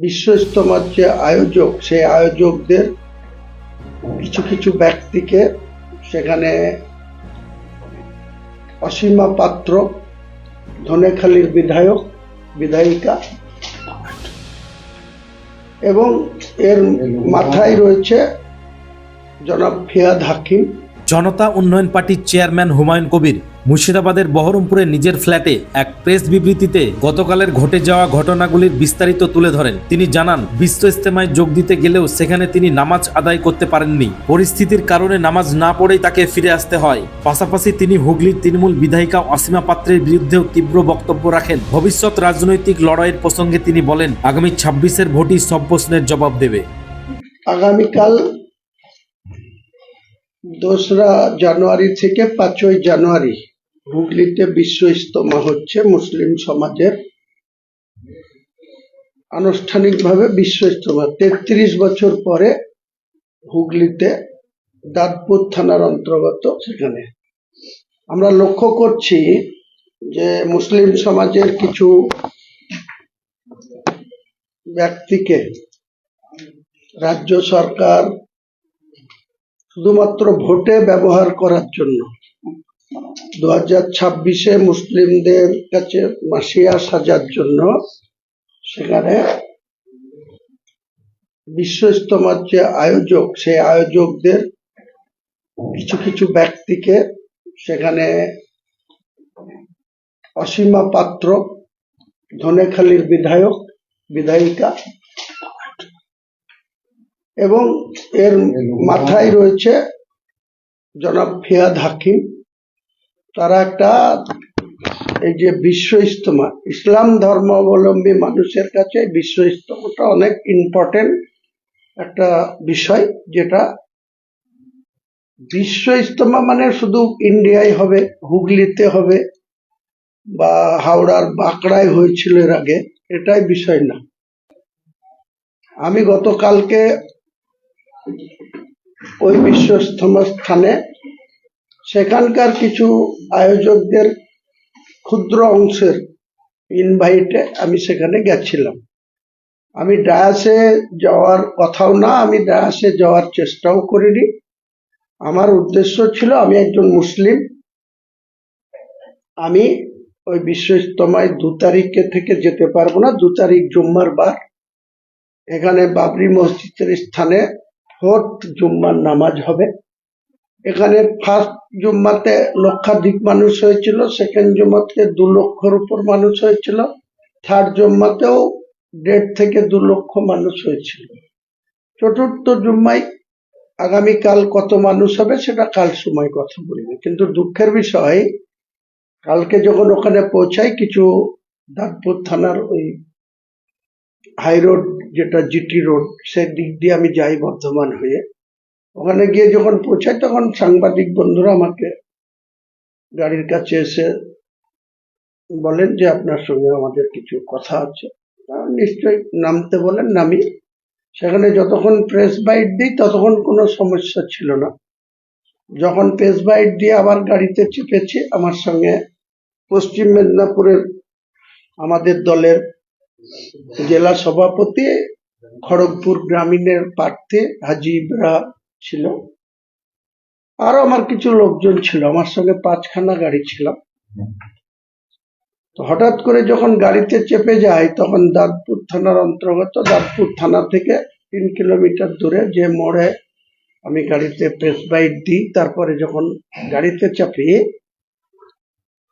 বিশ্ব ইজতেমার যে আয়োজক, সেই আয়োজকদের কিছু কিছু ব্যক্তিকে সেখানে অসীমা পাত্র, ধনেখালীর বিধায়ক বিধায়িকা এবং এর মাথায় রয়েছে জনাব ফিয়াদ হাকিম। জনতা উন্নয়ন পার্টির চেয়ারম্যান হুমায়ুন কবির মুর্শিদাবাদের বহরমপুরে নিজের ফ্ল্যাটে এক প্রেস বিবৃতিতে গতকালের ঘটে যাওয়া ঘটনাগুলির বিস্তারিত তুলে ধরেন। তিনি জানান, বিশ্ব ইজতেমায় যোগ দিতে গেলেও সেখানে তিনি নামাজ আদায় করতে পারেননি। পরিস্থিতির কারণে নামাজ না পড়েই তাকে ফিরে আসতে হয়। পাশাপাশি তিনি হুগলির তৃণমূল বিধায়িকা অসীমা পাত্রের বিরুদ্ধেও তীব্র বক্তব্য রাখেন। ভবিষ্যৎ রাজনৈতিক লড়াইয়ের প্রসঙ্গে তিনি বলেন, আগামী 26-এর ভোটই সব প্রশ্নের জবাব দেবে। আগামীকাল 2রা জানুয়ারি থেকে 5ই জানুয়ারি হুগলিতে বিশ্ব ইজতেমা হচ্ছে। মুসলিম সমাজের আনুষ্ঠানিকভাবে বিশ্ব ইজতেমা 33 বছর পরে হুগলিতে দাঁতপুর থানার অন্তর্গত। সেখানে আমরা লক্ষ্য করছি যে মুসলিম সমাজের কিছু ব্যক্তিকে রাজ্য সরকার শুধুমাত্র ভোটে ব্যবহার করার জন্য 2026-এ মুসলিমদের কাছে মাসিয়া সাজার জন্য সেখানে বিশ্ব ইজতেমার যে আয়োজক, সেই আয়োজকদের কিছু কিছু ব্যক্তিকে সেখানে অসীমা পাত্র, ধনেখালীর বিধায়ক বিধায়িকা এবং এর মাথায় রয়েছে জনাব ফিয়াদ হাকিম। তারা একটা এই যে বিশ্ব ইজতেমা, ইসলাম ধর্মাবলম্বী মানুষের কাছে বিশ্ব ইজতেমাটা অনেক ইম্পর্টেন্ট একটা বিষয়। যেটা বিশ্ব ইজতেমা মানে শুধু ইন্ডিয়ায় হবে, হুগলিতে হবে বা হাওড়ার বাঁকড়ায় হয়েছিল এর আগে, এটাই বিষয় না। আমি গতকালকে ওই বিশ্ব ইজতেমা স্থানে সেখানকার কিছু আয়োজকদের ক্ষুদ্র অংশের ইনভাইটে আমি সেখানে গেছিলাম। আমি ডায়াসে যাওয়ার কথাও না, আমি ডায়াসে যাওয়ার চেষ্টাও করিনি। আমার উদ্দেশ্য ছিল, আমি একজন মুসলিম, আমি ওই বিশ্ব ইজতেমায় 2 তারিখে থেকে যেতে পারবো না। 2 তারিখ জুম্মার বার, এখানে বাবরি মসজিদের স্থানে 4th জুম্মার নামাজ হবে। এখানে ফার্স্ট জুম্মাতে লক্ষাধিক মানুষ হয়েছিল, সেকেন্ড জুম্মাতে 2 লক্ষর উপর মানুষ হয়েছিল, থার্ড জুম্মাতেও 1.5 থেকে 2 লক্ষ মানুষ হয়েছিল। চতুর্থ জুম্মায় আগামীকাল কত মানুষ হবে সেটা কাল সময় কথা বলবে। কিন্তু দুঃখের বিষয়, কালকে যখন ওখানে পৌঁছাই, কিছু দাঁতপুর থানার ওই হাই রোড, যেটা জিটি রোড, সেই দিক দিয়ে আমি যাই বর্ধমান হয়ে। ওখানে গিয়ে যখন পৌঁছাই তখন সাংবাদিক বন্ধুরা আমাকে গাড়ির কাছে এসে বলেন যে আপনার সঙ্গে আমাদের কিছু কথা আছে। নিশ্চয়ই নামতে বলেন, নামি। সেখানে যতক্ষণ প্রেস বাইট দিই ততক্ষণ কোনো সমস্যা ছিল না। যখন প্রেস বাইট দিয়ে আবার গাড়িতে চেপেছি, আমার সঙ্গে পশ্চিম মেদিনীপুরের আমাদের দলের জেলা সভাপতি, খড়গপুর গ্রামীণের প্রার্থী হাজি ইব্রা ছিল, আরো আমার কিছু লোকজন ছিল। আমার সঙ্গে 5খানা গাড়ি ছিল। তো হঠাৎ করে যখন গাড়িতে চেপে যায়, তখন দাঁতপুর থানার অন্তর্গত, দাঁতপুর থানা থেকে 3 কিলোমিটার দূরে যে মোড়ে আমি গাড়িতে প্রেস বাইট দিই, তারপরে যখন গাড়িতে চাপি,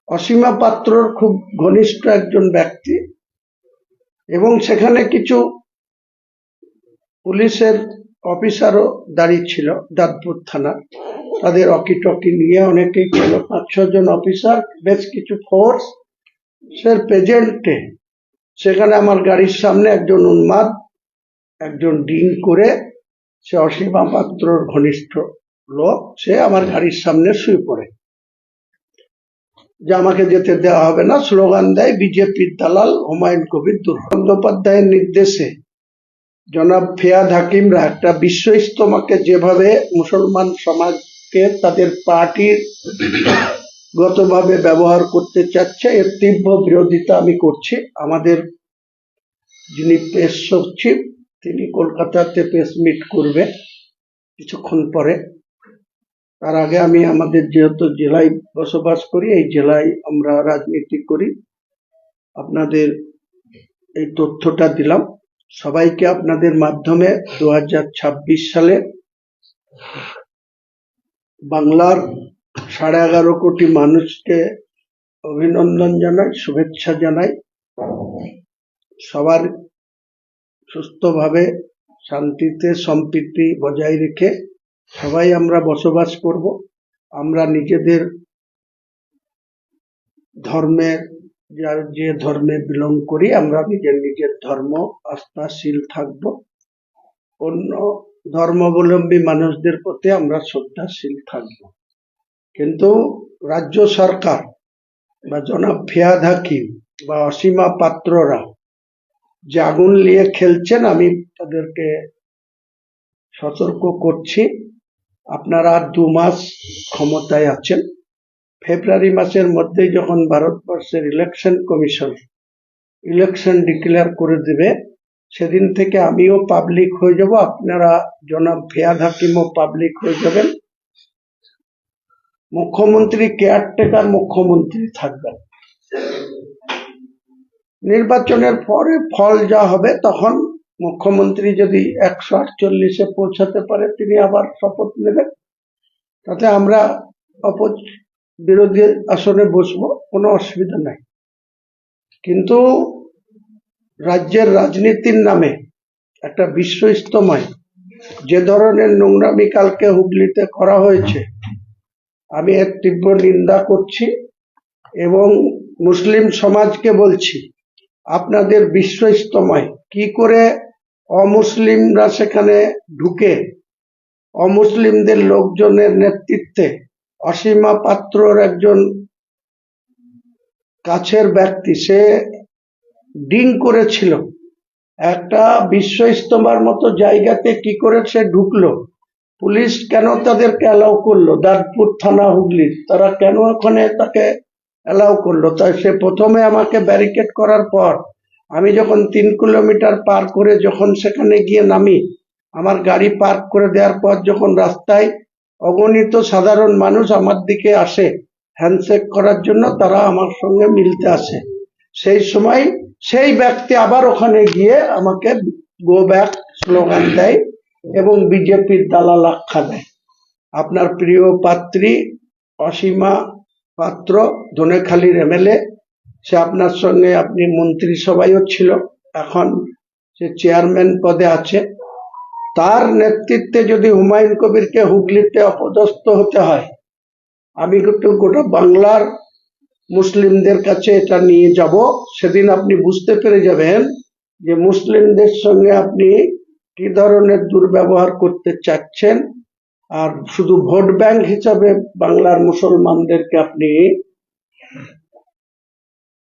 অসীমা পাত্রর খুব ঘনিষ্ঠ একজন ব্যক্তি এবং সেখানে কিছু পুলিশের অফিসারও দাঁড়িয়ে ছিল দাঁতপুর থানা। তাদের অকিটকি নিয়ে অনেকেই ছিল, 5-6 জন অফিসার, বেশ কিছু ফোর্স সের প্রেজেন্টে। সেখানে আমার গাড়ির সামনে একজন উন্মাদ, একজন ডিন করে, সে অসীমা পাত্রর ঘনিষ্ঠ লোক, সে আমার গাড়ির সামনে শুয়ে পড়ে যে আমাকে যেতে দেওয়া হবে না, স্লোগান দেয় বিজেপির দালাল হুমায়ুন কবির বন্দ্যোপাধ্যায়ের নির্দেশে জনাব ফিয়াদ হাকিমরা একটা বিশ্ব ইজতেমাকে যেভাবে মুসলমান সমাজকে তাদের পার্টির গতভাবে ব্যবহার করতে চাচ্ছে, এর তীব্র বিরোধিতা আমি করছি। আমাদের যিনি প্রেস সচিব, তিনি কলকাতাতে প্রেস মিট করবে কিছুক্ষণ পরে। তার আগে আমি আমাদের যেহেতু জেলায় বসবাস করি, এই জেলায় আমরা রাজনীতি করি, আপনাদের এই তথ্যটা দিলাম। সবাইকে আপনাদের মাধ্যমে 2026 সালে বাংলার 11.5 কোটি মানুষকে অভিনন্দন জানাই, শুভেচ্ছা জানাই। সবার সুস্থভাবে শান্তিতে সম্প্রীতি বজায় রেখে সবাই আমরা বসবাস করব। আমরা নিজেদের ধর্মের, যার যে ধর্মে বিলং করি, আমরা নিজের ধর্ম আস্থাশীল থাকব। অন্য ধর্মাবলম্বী মানুষদের প্রতি আমরা শ্রদ্ধাশীল থাকব। কিন্তু রাজ্য সরকার বা জনাব ফিয়াদ হাকিম বা অসীমা পাত্ররা যে আগুন নিয়ে খেলছেন, আমি তাদেরকে সতর্ক করছি। আপনারা 2 মাস ক্ষমতায় আছেন। ফেব্রুয়ারি মাসের মধ্যেই যখন ভারতবর্ষের ইলেকশন কমিশন ইলেকশন ডিক্লেয়ার করে দেবে, সেদিন থেকে আমিও পাবলিক হয়ে যাব, আপনারা জনাব ফিয়াদ হাকিমও পাবলিক হয়ে যাবেন। মুখ্যমন্ত্রী কেয়ারটেকার মুখ্যমন্ত্রী থাকবেন। নির্বাচনের পরে ফল যা হবে, তখন মুখ্যমন্ত্রী যদি 148-এ পৌঁছাতে পারে, তিনি আবার শপথ নেবেন। তাতে আমরা বিরোধী আসনে বসবো, কোনো অসুবিধা নাই। কিন্তু রাজ্যের রাজনীতির নামে একটা বিশ্ব ইজতেমায় যে ধরনের নোংরামি কালকে হুগলিতে করা হয়েছে, আমি এর তীব্র নিন্দা করছি এবং মুসলিম সমাজকে বলছি, আপনাদের বিশ্ব ইজতেমায় কি করে অমুসলিমরা সেখানে ঢুকে অমুসলিমদের লোকজনের নেতৃত্বে অসীমা পাত্রর একজন কাছের ব্যক্তি, সে ডিং করেছিল, একটা বিশ্ব ইজতেমার মতো জায়গাতে কি করে সে ঢুকলো, পুলিশ কেন তাদেরকে অ্যালাউ করলো, দাঁতপুর থানা হুগলির, তারা কেন ওখানে তাকে অ্যালাউ করলো? তাই সে প্রথমে আমাকে ব্যারিকেড করার পর আমি যখন 3 কিলোমিটার পার করে যখন সেখানে গিয়ে নামি, আমার গাড়ি পার্ক করে দেওয়ার পর যখন রাস্তায় অগণিত সাধারণ মানুষ আমার দিকে আসে হ্যান্ডশেক করার জন্য, তারা আমার সঙ্গে মিলতে আসে, সেই সময় সেই ব্যক্তি আবার ওখানে গিয়ে আমাকে গো ব্যাক স্লোগান দেয় এবং বিজেপির দালাল আখ্যা দেয়। আপনার প্রিয় পাত্রী অসীমা পাত্র, ধনেখালির এমএলএ, সে আপনার সঙ্গে, আপনি মন্ত্রিসভায়ও ছিল, এখন সে চেয়ারম্যান পদে আছে। তার নেতৃত্বে যদি হুমায়ুন কবিরকে হুগলিতে অপদস্থ হতে হয়, আমি কিন্তু গোটা বাংলার মুসলিমদের কাছে এটা নিয়ে যাব। সেদিন আপনি বুঝতে পেরে যাবেন যে মুসলিমদের সঙ্গে আপনি কি ধরনের দুর্ব্যবহার করতে চাচ্ছেন, আর শুধু ভোট ব্যাংক হিসাবে বাংলার মুসলমানদেরকে আপনি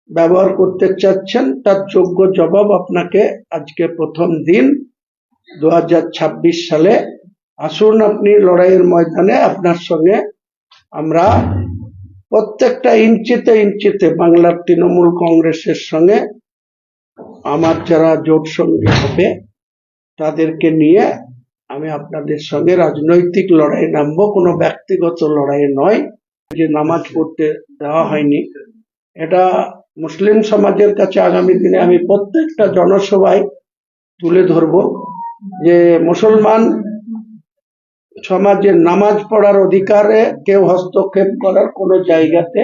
ব্যবহার করতে চাচ্ছেন, তার যোগ্য জবাব আপনাকে আজকে প্রথম দিন 2026 সালে আসুন, আপনি লড়াইয়ের ময়দানে, আপনার সঙ্গে আমরা প্রত্যেকটা ইঞ্চিতে ইঞ্চিতে বাংলার তৃণমূল কংগ্রেসের সঙ্গে আমার যারা জোট সঙ্গী হবে তাদেরকে নিয়ে আমি আপনাদের সঙ্গে রাজনৈতিক লড়াই নামবো, কোনো ব্যক্তিগত লড়াই নয়। যে নামাজ পড়তে দেওয়া হয়নি, এটা মুসলিম সমাজের কাছে আগামী দিনে আমি প্রত্যেকটা জনসভায় তুলে ধরবো যে মুসলমান সমাজের নামাজ পড়ার অধিকারে কেউ হস্তক্ষেপ করার কোনো জায়গাতে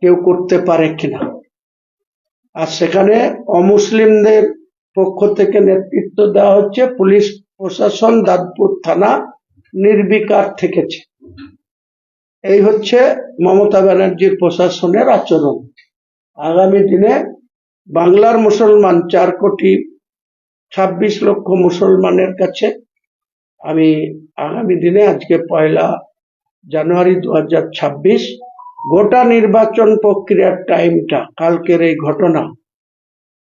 কেউ করতে পারে কিনা। আর সেখানে অমুসলিমদের পক্ষ থেকে নেতৃত্ব দেওয়া হচ্ছে, পুলিশ প্রশাসন দাঁতপুর থানা নির্বিকার থেকেছে। এই হচ্ছে মমতা ব্যানার্জির প্রশাসনের আচরণ। আগামী দিনে বাংলার মুসলমান 4,26,00,000 মুসলমানের কাছে আমি আগামী দিনে, আজকে 1 জানুয়ারি 2026, গোটা নির্বাচন প্রক্রিয়ার টাইমটা, কালকের এই ঘটনা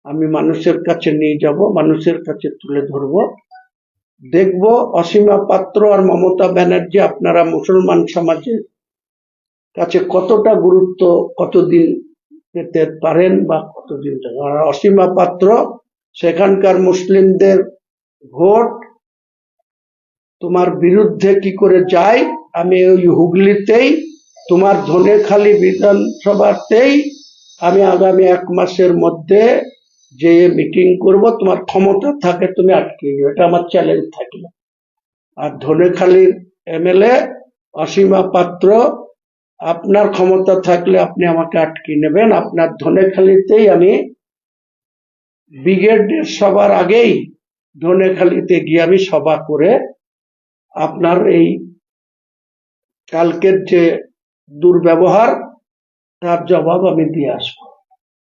আমি মানুষের কাছে নিয়ে যাব, মানুষের কাছে তুলে ধরব। দেখব অসীমা পাত্র আর মমতা ব্যানার্জি আপনারা মুসলমান সমাজের কাছে কতটা গুরুত্ব কতদিন পেতে পারেন বা কতদিন। আর অসীমা পাত্র সেখানকার মুসলিমদের ভোট তোমার বিরুদ্ধে কি করে যায়, আমি ওই হুগলিতেই তোমার ধনেখালি বিধানসভাতেই আমি আগামী 1 মাসের মধ্যে যে মিটিং করব, তোমার ক্ষমতা থাকে তুমি আটকে নিও, এটা আমার চ্যালেঞ্জ থাকলো। আর ধনেখালির এমএলএ অসীমা পাত্র, আপনার ক্ষমতা থাকলে আপনি আমাকে আটকে নেবেন। আপনার ধনেখালিতেই আমি ব্রিগেডের সবার আগেই ধনেখালিতে গিয়ে আমি সভা করে আপনার এই কালকের যে দুর্ব্যবহার তার জবাব আমি দিয়ে আসবো।